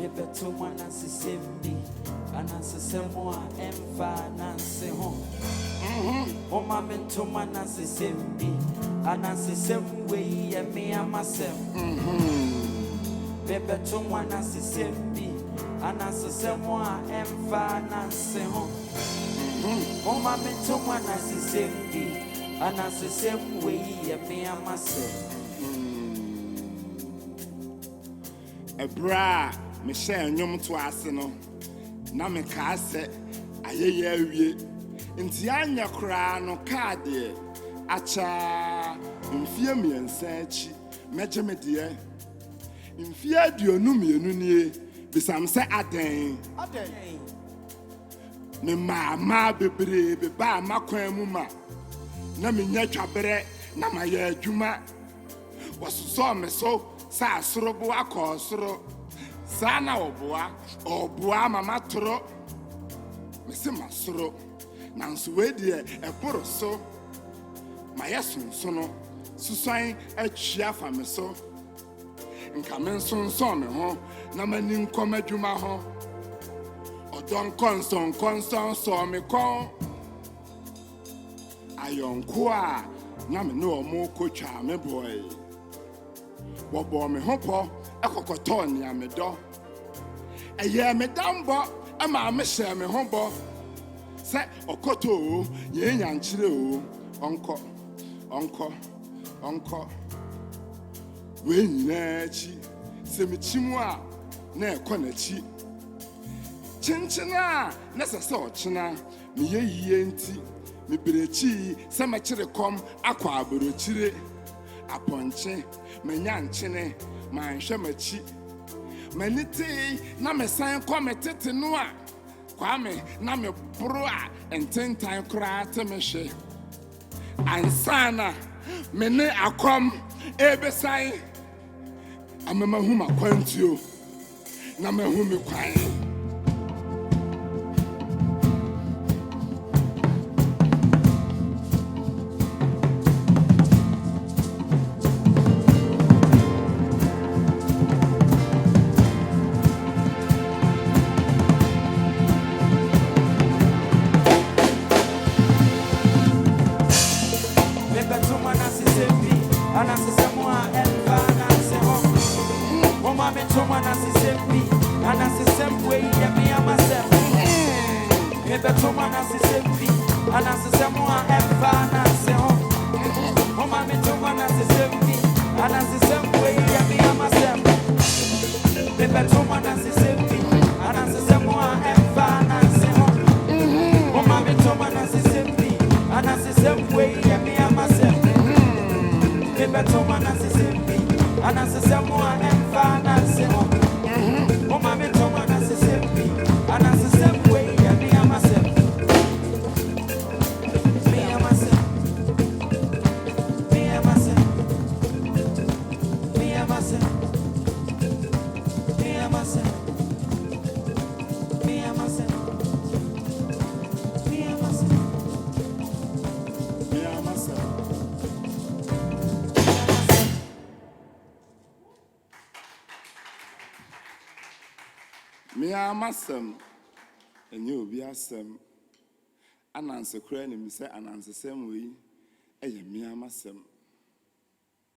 beto ANANSESƐM bi ANANSESƐM a emfa nanse ho Oma mento ANANSESƐM bi ANANSESƐM we ye me amasem beto ANANSESƐM bi ANANSESƐM a emfa nanse ho Oma mento ANANSESƐM bi ANANSESƐM we ye me amasem Ebra me share nyom to ase no na me ka ase ayeye awie nti anya kra no kaade acha mfie miensa achi meje me de mfie aduonu mienu nie bisam se aden me mama bebre be ba makwan mu ma na me nya twabere na ma ya adwuma wasoso me so sa soro bo akosoro sa na oboa mama toro me se masoro nanso we de eboro so ma yesonso no susan atwia fa me so nka me nsonso me ho na mani nkom adwuma ho odon konson so me kon ayonko a na me no mo kotwa me boy Bobo me hopo ekokoto nia me do eye me dambo ama me hye me hobo se okoto ye nyankyire o onko we nyina chi se me chimu a na ekona chi chinchina na sese ochina me yeyiye nti me berechi se me kire kom akwa aborochire aponche menyanchene manhwe machi maniti na me san kometete no a kwame na me bro a ententan kra te me hwe ansana me ne akom ebesan amema hu makwantuo na me hu me kwan ANANSESÆM a emfa nanse ho Oma mento ANANSESÆM bi ANANSESÆM we ye me amasem beto ANANSESÆM bi ANANSESÆM a emfa nanse ho Oma mento ANANSESÆM bi ANANSESÆM we ye me amasem beto ANANSESÆM bi ANANSESÆM a emfa nanse ho Oma mento ANANSESÆM bi ANANSESÆM we ye me amasem beto ANANSESÆM bi ANANSESÆM a emfa nanse ho Oma mento ANANSESÆM bi ANANSESÆM we ye me amasem me amasem me amasem me amasem me amasem me amasem me amasem me amasem enye obi asem ananse kra ni mi se ANANSESÆM we eye me amasem